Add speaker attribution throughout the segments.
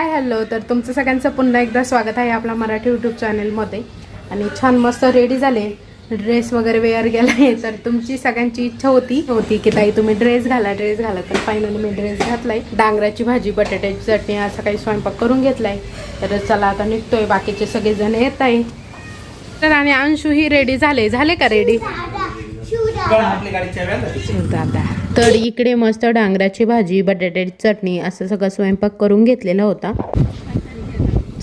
Speaker 1: Hi hello, तर तुमचं सगळ्यांचं पुन्हा एकदा स्वागत आहे आपल्या मराठी यूट्यूब चॅनलमध्ये. आणि छान मस्त रेडी झाले, ड्रेस वगैरे वेअर केला आहे. तर तुमची सगळ्यांची इच्छा होती की ताई तुम्ही ड्रेस घाला. तर फायनली मी ड्रेस घातलाय. डांगराची भाजी, बटाट्याची चटणी असा काही स्वयंपाक करून घेतलाय. तर चला आता निघतोय, बाकीचे सगळेजण येत आहे. तर आणि अंशूही रेडी झाले का रेडी दादा. तर इकडे मस्त डांगराची भाजी, बटाट्याची चटणी असं सगळं स्वयंपाक करून घेतलेला होता.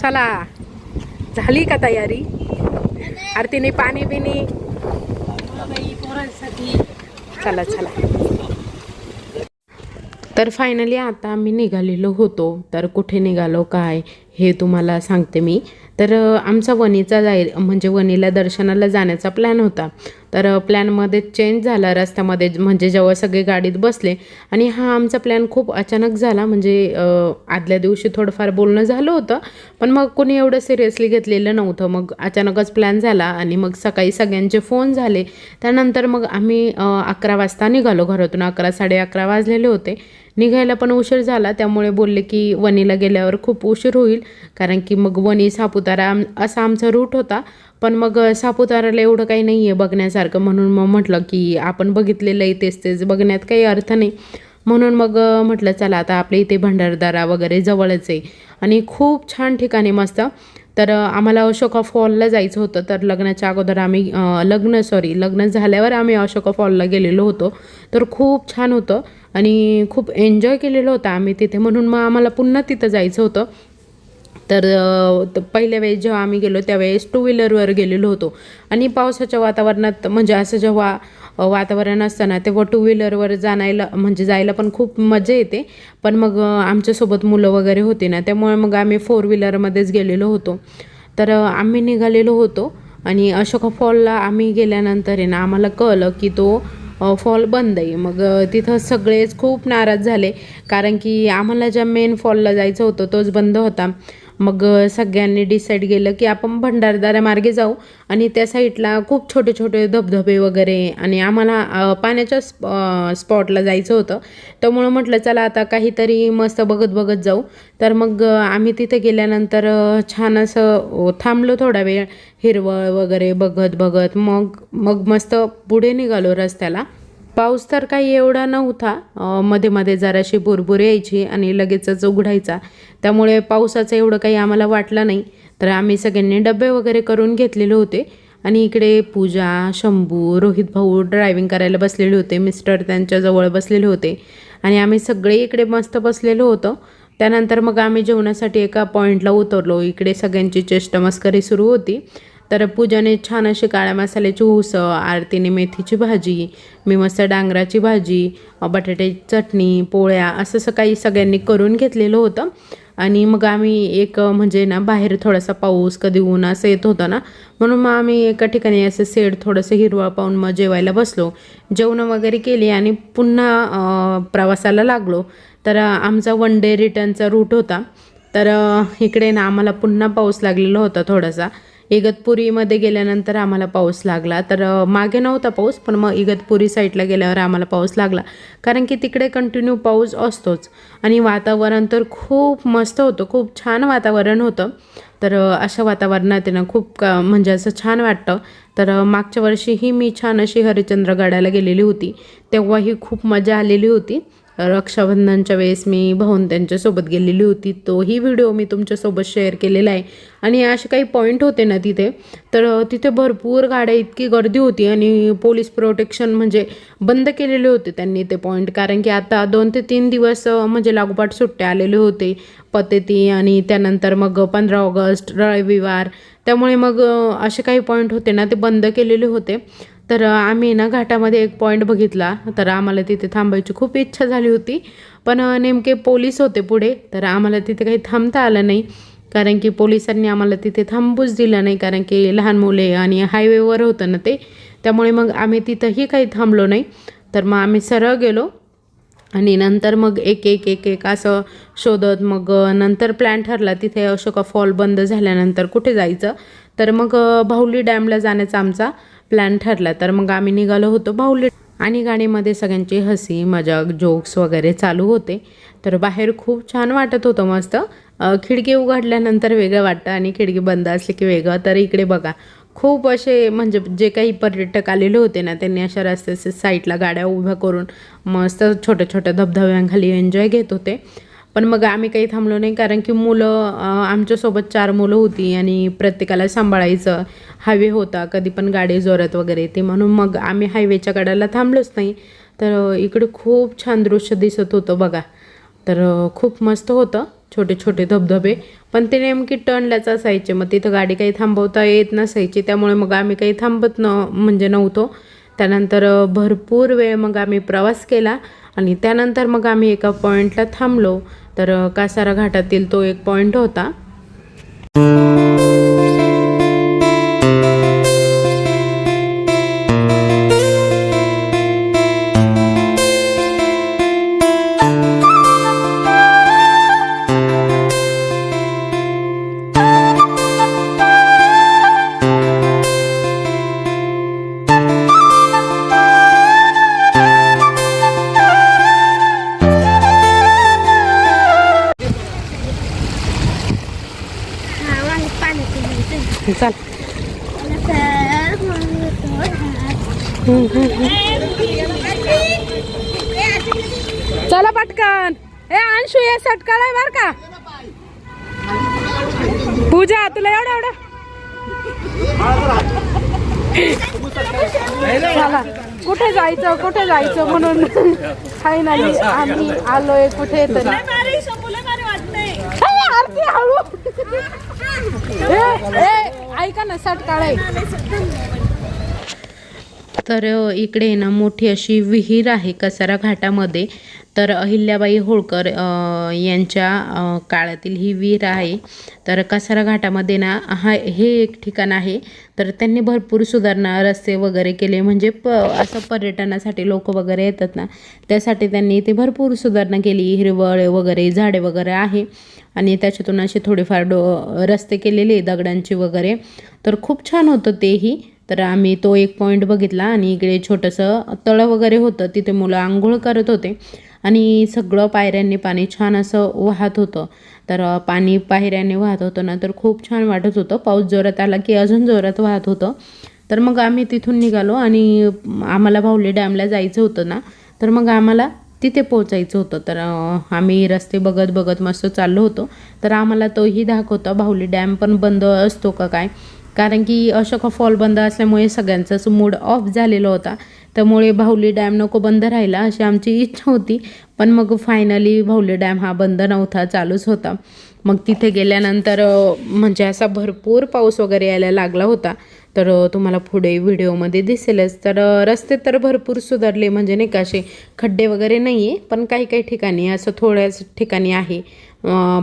Speaker 1: चला झाली का तयारी? आरतीने पाणी बिनी चला. तर फायनली आता आम्ही निघालेलो होतो. तर कुठे निघालो काय हे तुम्हाला सांगते मी. तर आमचा वणीचा म्हणजे वणीला दर्शनाला जाण्याचा प्लॅन होता. तर प्लॅनमध्ये चेंज झाला रस्त्यामध्ये, म्हणजे जेव्हा सगळे गाडीत बसले. आणि हा आमचा प्लॅन खूप अचानक झाला. म्हणजे आदल्या दिवशी थोडंफार बोलणं झालं होतं, पण मग कोणी एवढं सिरियसली घेतलेलं नव्हतं. मग अचानकच प्लॅन झाला आणि मग सकाळी सगळ्यांचे फोन झाले. त्यानंतर मग आम्ही 11 वाजता निघालो घरातून. 11 साडे 11 वाजलेले होते. निघायला पण उशीर झाला, त्यामुळे बोलले की वणीला गेल्यावर खूप उशीर होईल, कारण की मग वणी सापुतारा असा आमचा रूट होता. पण मग सापुताराला एवढं काही नाही आहे बघण्यासारखं, म्हणून मग म्हटलं की आपण बघितलेलं आहे तेच बघण्यात काही अर्थ नाही. म्हणून मग म्हटलं चला आता आपल्या इथे भंडारदरा वगैरे जवळच आहे आणि खूप छान ठिकाणी मस्त. तर आम्हाला अशोका फॉलला जायचं होतं. तर लग्नाच्या अगोदर आम्ही लग्न झाल्यावर आम्ही अशोका फॉलला गेलेलो होतो. तर खूप छान होतं आणि खूप एन्जॉय केलेलं होतं आम्ही तिथे, म्हणून मग आम्हाला पुन्हा तिथं जायचं होतं. तर पहिल्या वेळेस जेव्हा आम्ही गेलो त्यावेळेस 2 व्हीलरवर गेलेलो होतो. आणि पावसाच्या वातावरणात, म्हणजे असं जेव्हा वातावरण असतं ना, तेव्हा 2 व्हीलरवर जायला पण खूप मजा येते. पण मग आमच्यासोबत मुलं वगैरे होती ना, त्यामुळे मग आम्ही 4 व्हीलरमध्येच गेलेलो होतो. तर आम्ही निघालेलो होतो आणि अशोका फॉलला आम्ही गेल्यानंतर आहे ना, आम्हाला कळलं की तो फॉल बंद आहे. मग तिथं सगळेच खूप नाराज झाले, कारण की आम्हाला ज्या मेन फॉलला जायचं होतं तोच बंद होता. मग सगळ्यांनी डिसाईड केलं की आपण भंडारदरा मार्गे जाऊ. आणि त्या साईडला खूप छोटे छोटे धबधबे वगैरे, आणि आम्हाला पाण्याच्या स्पॉटला जायचं होतं. त्यामुळं म्हटलं चला आता काहीतरी मस्त बघत जाऊ. तर मग आम्ही तिथे गेल्यानंतर छान असं थांबलो थोडा वेळ, हिरवळ वगैरे बघत मग मस्त पुढे निघालो रस्त्याला. पाऊस तर काही एवढा नव्हता, मध्ये जराशी भुरभुर यायची आणि लगेचच उघडायचा. त्यामुळे पावसाचं एवढं काही आम्हाला वाटलं नाही. तर आम्ही सगळ्यांनी डबे वगैरे करून घेतलेले होते. आणि इकडे पूजा, शंभू, रोहित भाऊ ड्रायव्हिंग करायला बसलेले होते. मिस्टर त्यांच्याजवळ बसलेले होते आणि आम्ही सगळे इकडे मस्त बसलेलो होतो. त्यानंतर मग आम्ही जेवणासाठी एका पॉईंटला उतरलो. इकडे सगळ्यांची चेष्टामस्करी सुरू होती. तर पूजाने छान अशी काळ्या मसाल्याची उसळ, आरतीने मेथीची भाजी, मी मस्त डांगराची भाजी, बटाट्याची चटणी, पोळ्या असं सकाळी सगळ्यांनी करून घेतलेलं होतं. आणि मग आम्ही म्हणजे ना, बाहेर थोडासा पाऊस कधी ऊन असं येत होतं ना, म्हणून मग आम्ही एका ठिकाणी असं सेड थोडंसं हिरवळ पाहून मग जेवायला बसलो. जेवणं वगैरे केली आणि पुन्हा प्रवासाला लागलो. तर आमचा 1 डे रिटर्नचा रूट होता. तर इकडे ना आम्हाला पुन्हा पाऊस लागलेला होता थोडासा. इगतपुरीमध्ये गेल्यानंतर आम्हाला पाऊस लागला. तर मागे नव्हता पाऊस, पण मग इगतपुरी साईडला गेल्यावर आम्हाला पाऊस लागला, कारण की तिकडे कंटिन्यू पाऊस असतोच. आणि वातावरण तर खूप मस्त होतं, खूप छान वातावरण होतं. तर अशा वातावरणात ना खूप म्हणजे असं छान वाटतं. तर मागच्या वर्षीही मी छान अशी हरिश्चंद्रगडाला गेलेली होती, तेव्हाही खूप मजा आलेली होती. रक्षाबंधनच्या वेळेस मी भाऊन त्यांच्यासोबत गेलेली होती, तोही व्हिडिओ मी तुमच्यासोबत शेअर केलेला आहे. आणि असे काही पॉईंट होते ना तिथे, तर तिथे भरपूर गाड्या, इतकी गर्दी होती. आणि पोलीस प्रोटेक्शन म्हणजे बंद केलेले होते त्यांनी ते पॉईंट, कारण की आता 2 ते 3 दिवस म्हणजे लागोपाठ सुट्ट्या आलेले होते, पतेती आणि त्यानंतर मग 15 ऑगस्ट रविवार. त्यामुळे मग असे काही पॉईंट होते ना, ते बंद केलेले होते. तर आम्ही ना घाटामध्ये एक पॉईंट बघितला. तर आम्हाला तिथे थांबायची खूप इच्छा झाली होती, पण नेमके पोलीस होते पुढे, तर आम्हाला तिथे काही थांबता आलं नाही. कारण की पोलिसांनी आम्हाला तिथे थांबूच दिलं नाही, कारण की लहान मुले आणि हायवेवर होतं ना ते, त्यामुळे मग आम्ही तिथंही काही थांबलो नाही. तर मग आम्ही सरळ गेलो आणि नंतर मग एक असं शोधत मग नंतर प्लॅन ठरला तिथे अशोका फॉल बंद झाल्यानंतर कुठे जायचं. तर मग बाहुली डॅमला जाण्याचा आमचा प्लॅन ठरला. तर मग आम्ही निघालो होतो बाहुली, आणि गाडीमध्ये सगळ्यांची हसी मजाक जोक्स वगैरे चालू होते. तर बाहेर खूप छान वाटत होतं मस्त. खिडकी उघडल्यानंतर वेगळं वाटतं आणि खिडकी बंद असली की वेगळं. तर इकडे बघा खूप असे म्हणजे जे काही पर्यटक आलेले होते ना, त्यांनी अशा रस्त्याच्या साईडला गाड्या उभ्या करून मस्त छोट्या छोट्या धबधब्यांखाली एन्जॉय घेत होते. पण मग आम्ही काही थांबलो नाही, कारण की मुलं आमच्यासोबत 4 मुलं होती आणि प्रत्येकाला सांभाळायचं. हायवे होता, कधी पण गाडी जोरात वगैरे येते, म्हणून मग आम्ही हायवेच्या कडेला थांबलोच नाही. तर इकडे खूप छान दृश्य दिसत होतं बघा. तर खूप मस्त होतं, छोटे छोटे धबधबे. पण ते नेमकी टर्नलाच असायचे, मग तिथं गाडी काही थांबवता येत नसायची, त्यामुळे मग आम्ही काही थांबत म्हणजे नव्हतो. त्यानंतर भरपूर वेळ मग आम्ही प्रवास केला आणि त्यानंतर मग आम्ही एका पॉईंटला थांबलो. तर कासारा घाटातील तो एक पॉईंट होता. चल चला पटकन. ए अंशू ये सटकाळ आहे बर का. पूजा तुला एवढं चला कुठे जायचं म्हणून फायनली आम्ही आलोय कुठे तरी. आरती हळू. ऐका ना सटकाळ आहे. तर इकडे ना मोठी अशी विहीर आहे कसारा घाटामध्ये. तर अहिल्याबाई होळकर यांच्या काळातील ही विहीर आहे. तर कसारा घाटामध्ये ना हे एक ठिकाण आहे. तर त्यांनी भरपूर सुधारणा रस्ते वगैरे केले, म्हणजे असं पर्यटनासाठी लोक वगैरे येतात ना, त्यासाठी त्यांनी इथे भरपूर सुधारणा केली. हिरवळ वगैरे झाडे वगैरे आहे आणि त्याच्यातून असे थोडेफार रस्ते केलेले दगडांची वगैरे. तर खूप छान होतं तेही. तर आम्ही तो एक पॉईंट बघितला आणि इकडे छोटंसं तळं वगैरे होतं, तिथे मुलं आंघोळ करत होते आणि सगळं पायऱ्यांनी पाणी छान असं वाहत होतं. तर पाणी पायऱ्यांनी वाहत होतं ना, तर खूप छान वाटत होतं. पाऊस जोरात आला की अजून जोरात वाहत होतं. तर मग आम्ही तिथून निघालो आणि आम्हाला भावली डॅमला जायचं होतं ना, तर मग आम्हाला तिथे पोचायचं होतं. तर आम्ही रस्ते बघत बघत मस्त चाललो होतो. तर आम्हाला तोही दाखवता भावली डॅम पण बंद असतो का काय, कारण की अशोका फॉल बंद असल्यामुळे सगळ्यांचाच मूड ऑफ झालेला होता. त्यामुळे भावली डॅम नको बंद राहिला अशी आमची इच्छा होती. पण मग फायनली भावली डॅम हा बंद नव्हता, चालूच होता. मग तिथे गेल्यानंतर म्हणजे असा भरपूर पाऊस वगैरे यायला लागला होता. तर तुम्हाला पुढे व्हिडिओमध्ये दिसेलच. तर रस्ते तर भरपूर सुधारले, म्हणजे नाही का असे खड्डे वगैरे नाही आहे, पण काही काही ठिकाणी असं थोड्याच ठिकाणी आहे.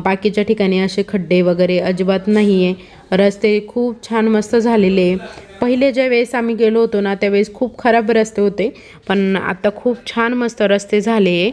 Speaker 1: बाकीच्या ठिकाणी असे खड्डे वगैरे अजिबात नाही आहे. रस्ते खूप छान मस्त झालेले. पहिले ज्या वेळेस आम्ही गेलो होतो ना, त्यावेळेस खूप खराब रस्ते होते, पण आता खूप छान मस्त रस्ते झाले.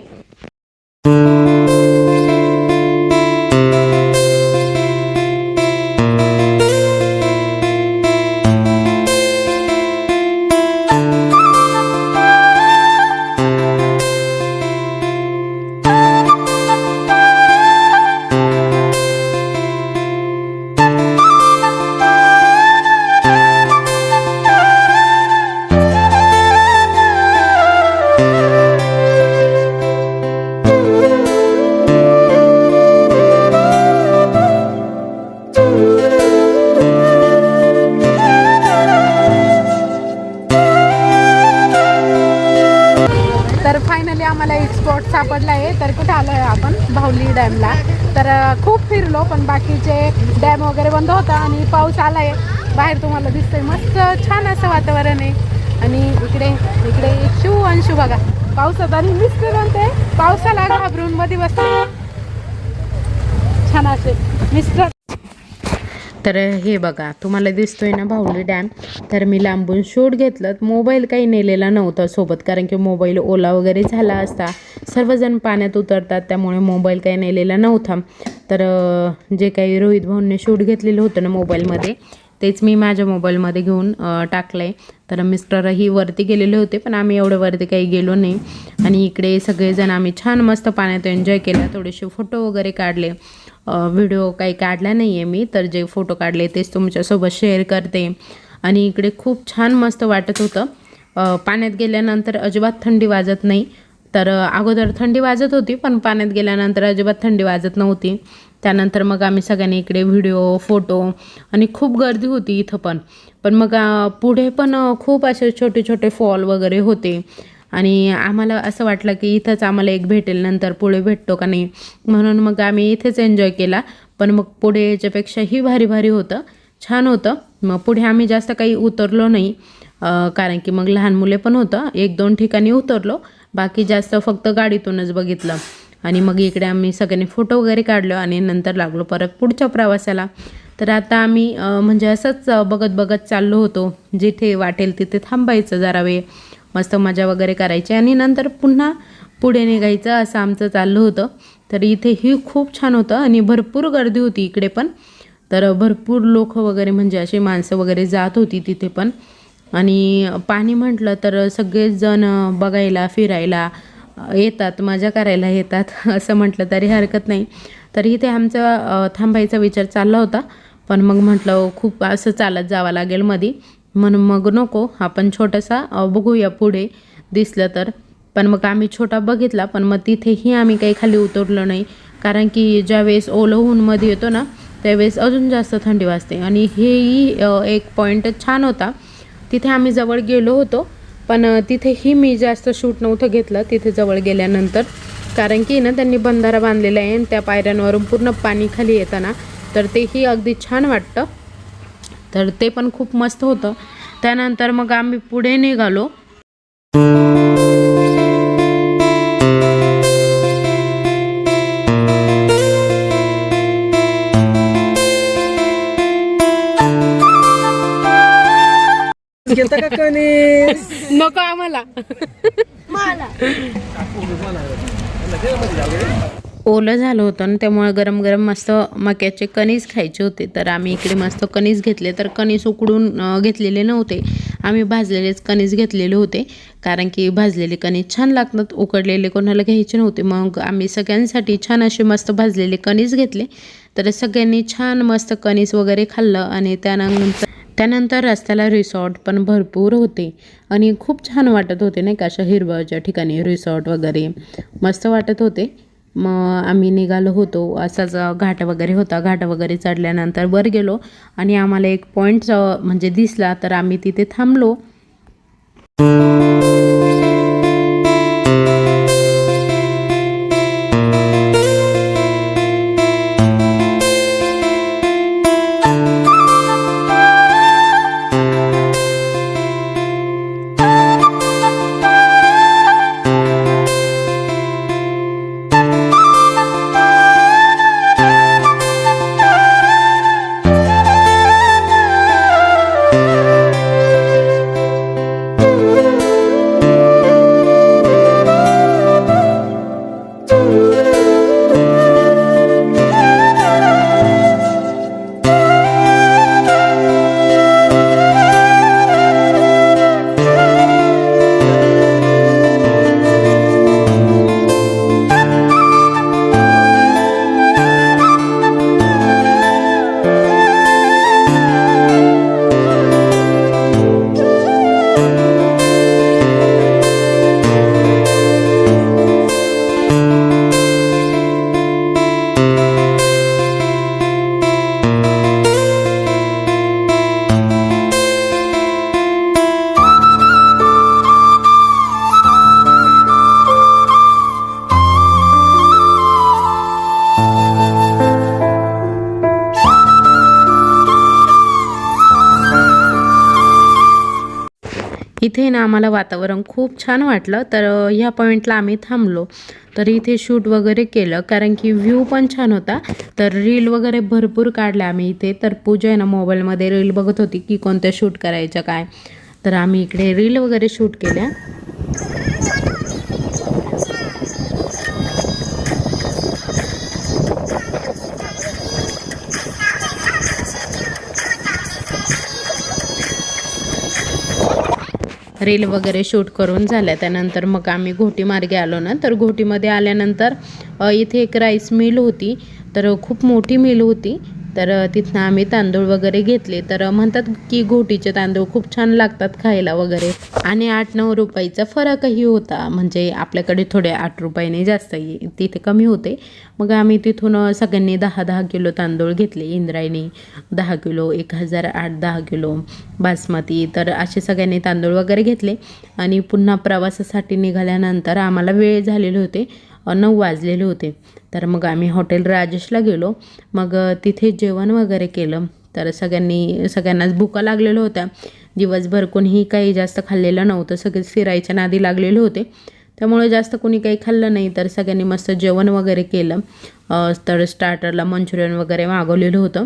Speaker 1: तर फायनली आम्हाला एक स्पॉट सापडला आहे. तर कुठे आलो आहे आपण, भावली डॅमला. तर खूप फिरलो, पण बाकीचे डॅम वगैरे बंद होता आणि पाऊस आला आहे. बाहेर तुम्हाला दिसतंय मस्त छान असं वातावरण आहे. आणि इकडे इकडे शिव अंशू बघा पावसात, आणि मिस्टर म्हणते पावसाला घाबरून मध्ये बसते. छान असे मिस्टर. तर हे बघा तुम्हाला दिसतोय ना भावली डॅम. तर मी लांबून शूट घेतलं. मोबाईल काही नेलेला नव्हता सोबत, कारण की मोबाईल ओला वगैरे झाला असता. सर्वजण पाण्यात उतरतात, त्यामुळे मोबाईल काही नेलेला नव्हता. तर जे काही रोहित भाऊंनी शूट घेतलेलं होतं ना मोबाईलमध्ये, तेच मी माझ्या मोबाईलमध्ये घेऊन टाकलं आहे. तर मिस्टरही वरती गेलेले होते, पण आम्ही एवढं वरती काही गेलो नाही. आणि इकडे सगळेजण आम्ही छान मस्त पाण्यात एन्जॉय केला, थोडेसे फोटो वगैरे काढले. व्हिडिओ काही काढला नाही आहे मी, तर जे फोटो काढले तेच तुमच्यासोबत शेअर करते. आणि इकडे खूप छान मस्त वाटत होतं. पाण्यात गेल्यानंतर अजिबात थंडी वाजत नाही. तर अगोदर थंडी वाजत होती, पण पाण्यात गेल्यानंतर अजिबात थंडी वाजत नव्हती. त्यानंतर मग आम्ही सगळ्यांनी इकडे व्हिडिओ, फोटो आणि खूप गर्दी होती इथं पण. पण मग पुढे पण खूप असे छोटे छोटे फॉल वगैरे होते आणि आम्हाला असं वाटलं की इथंच आम्हाला एक भेटेल, नंतर पुढे भेटतो का नाही, म्हणून मग आम्ही इथेच एन्जॉय केला. पण मग पुढे याच्यापेक्षाही भारी भारी होतं, छान होतं. मग पुढे आम्ही जास्त काही उतरलो नाही, कारण की मग लहान मुले पण होतं. 1-2 ठिकाणी उतरलो, बाकी जास्त फक्त गाडीतूनच बघितलं. आणि मग इकडे आम्ही सगळ्यांनी फोटो वगैरे काढलो आणि नंतर लागलो परत पुढच्या प्रवासाला. तर आता आम्ही म्हणजे असंच बघत बघत चाललो होतो. जिथे वाटेल तिथे थांबायचं, जरा वेळ मस्त मजा वगैरे करायची आणि नंतर पुन्हा पुढे निघायचं, असं आमचं चाललं होतं. तर इथेही खूप छान होतं आणि भरपूर गर्दी होती इकडे पण. तर भरपूर लोक वगैरे म्हणजे अशी माणसं वगैरे जात होती तिथे पण. आणि पाणी म्हटलं तर सगळेच जण बघायला फिरायला येतात, मजा करायला येतात असं म्हटलं तरी हरकत नाही. तर इथे आमचा थांबायचा विचार चालला होता, पण मग म्हटलं खूप असं चालत जावं लागेल मध्ये, म्हणून मग नको, आपण छोटासा बघूया पुढे दिसलं तर. पण मग आम्ही छोटा बघितला, पण मग तिथेही आम्ही काही खाली उतरलो नाही, कारण की ज्यावेळेस ओलं ऊन मध्ये येतो ना त्यावेळेस अजून जास्त थंडी वाजते. आणि हेही एक पॉईंट छान होता. तिथे आम्ही जवळ गेलो होतो, पण तिथेही मी जास्त शूट नव्हतं घेतलं तिथे जवळ गेल्यानंतर, कारण की ना त्यांनी बंधारा बांधलेला आहे आणि त्या पायऱ्यांवरून पूर्ण पाणी खाली येतं ना, तर तेही अगदी छान वाटतं. तर ते पण खूप मस्त होतं. त्यानंतर मग आम्ही पुढे निघालो. नको आम्हाला ओलं झालं होतं ना, त्यामुळे गरम गरम मस्त मक्याचे कणीस खायचे होते. तर आम्ही इकडे मस्त कणीस घेतले. तर कणीस उकडून घेतलेले नव्हते, आम्ही भाजलेलेच कणीस घेतलेले होते, कारण की भाजलेले कणीस छान लागतात, उकडलेले कोणाला घ्यायचे नव्हते. मग आम्ही सगळ्यांसाठी छान असे मस्त भाजलेले कणीस घेतले. तर सगळ्यांनी छान मस्त कणीस वगैरे खाल्लं. आणि त्यानंतर रस्त्याला रिसॉर्ट पण भरपूर होते आणि खूप छान वाटत होते, नाही का, अशा हिरवळच्या ठिकाणी रिसॉर्ट वगैरे मस्त वाटत होते. मग आम्ही निघालो होतो, असाच घाट वगैरे होता, घाट वगैरे चढल्यानंतर वर गेलो आणि आम्हाला एक पॉईंट म्हणजे दिसला, तर आम्ही तिथे थांबलो. इथे ना आम्हाला वातावरण खूप छान वाटलं. तर ह्या पॉईंटला आम्ही थांबलो. तर इथे शूट वगैरे केलं, कारण की व्ह्यू पण छान होता. तर रील वगैरे भरपूर काढल्या आम्ही इथे. तर पूजा आहे ना मोबाईलमध्ये रील बघत होती की कोणत्या शूट करायच्या काय. तर आम्ही इकडे रील वगैरे शूट केल्या. रील वगैरे शूट करून झाल्या. त्यानंतर मग आम्ही घोटी मार्गे आलो ना. तर घोटीमध्ये आल्यानंतर इथे एक राईस मिल होती. तर खूप मोठी मिल होती. तर तिथनं आम्ही तांदूळ वगैरे घेतले. तर म्हणतात की घोटीचे तांदूळ खूप छान लागतात खायला वगैरे आणि 8-9 रुपयाचा फरकही होता. म्हणजे आपल्याकडे थोडे 8 रुपयाने जास्त तिथे कमी होते. मग आम्ही तिथून सगळ्यांनी 10-10 किलो तांदूळ घेतले. Indrayani 10 kilo, 1008 10 kilo, basmati. तर असे सगळ्यांनी तांदूळ वगैरे घेतले आणि पुन्हा प्रवासासाठी निघाल्यानंतर आम्हाला वेळ झालेले होते, 9 वाजलेले होते. तर मग आम्ही हॉटेल राजेशला गेलो. मग तिथे जेवण वगैरे केलं. तर सगळ्यांनाच भुका लागलेल्या होत्या. दिवसभर कोणीही काही जास्त खाल्लेलं नव्हतं. सगळेच फिरायच्या नादी लागलेले होते. त्यामुळे जास्त कोणी काही खाल्लं नाही. तर सगळ्यांनी मस्त जेवण वगैरे केलं. तर स्टार्टरला मंचुरियन वगैरे मागवलेलं होतं.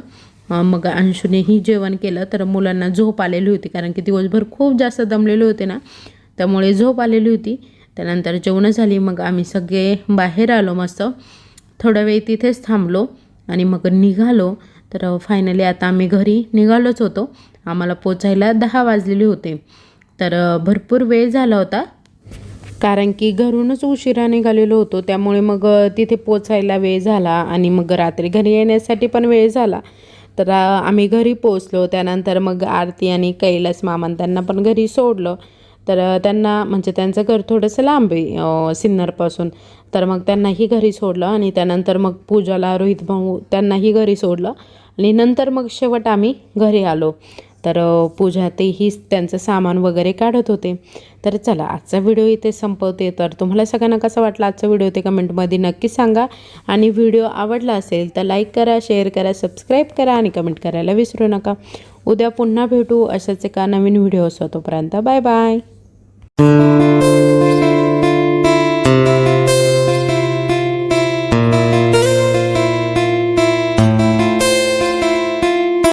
Speaker 1: मग अंशूनेही जेवण केलं. तर मुलांना झोप आलेली होती, कारण की दिवसभर खूप जास्त दमलेले होते ना, त्यामुळे झोप आलेली होती. त्यानंतर जेवणं झाली. मग आम्ही सगळे बाहेर आलो. मस्त थोडा वेळ तिथेच थांबलो आणि मग निघालो. तर फायनली आता आम्ही घरी निघालोच होतो. आम्हाला पोचायला 10 वाजलेले होते. तर भरपूर वेळ झाला होता, कारण की घरूनच उशिरा निघालेलो होतो. त्यामुळे मग तिथे पोचायला वेळ झाला आणि मग रात्री घरी येण्यासाठी पण वेळ झाला. तर आम्ही घरी पोचलो. त्यानंतर मग आरती आणि कैलास मामान त्यांना पण घरी सोडलं. तर त्यांना म्हणजे त्यांचं घर थोडंसं लांब आहे सिन्नरपासून. तर मग त्यांनाही घरी सोडलं आणि त्यानंतर मग पूजाला, रोहित भाऊ त्यांनाही घरी सोडलं आणि नंतर मग शेवट आम्ही घरी आलो. तर पूजा तेही त्यांचं सामान वगैरे काढत होते. तर चला, आजचा व्हिडिओ इथे संपवते. तर तुम्हाला सगळ्यांना कसा वाटला आजचा व्हिडिओ ते कमेंटमध्ये नक्की सांगा. आणि व्हिडिओ आवडला असेल तर लाईक करा, शेअर करा, सबस्क्राईब करा आणि कमेंट करायला विसरू नका. उद्या पुन्हा भेटू अशाच एका नवीन व्हिडिओ असो. तोपर्यंत बाय बाय.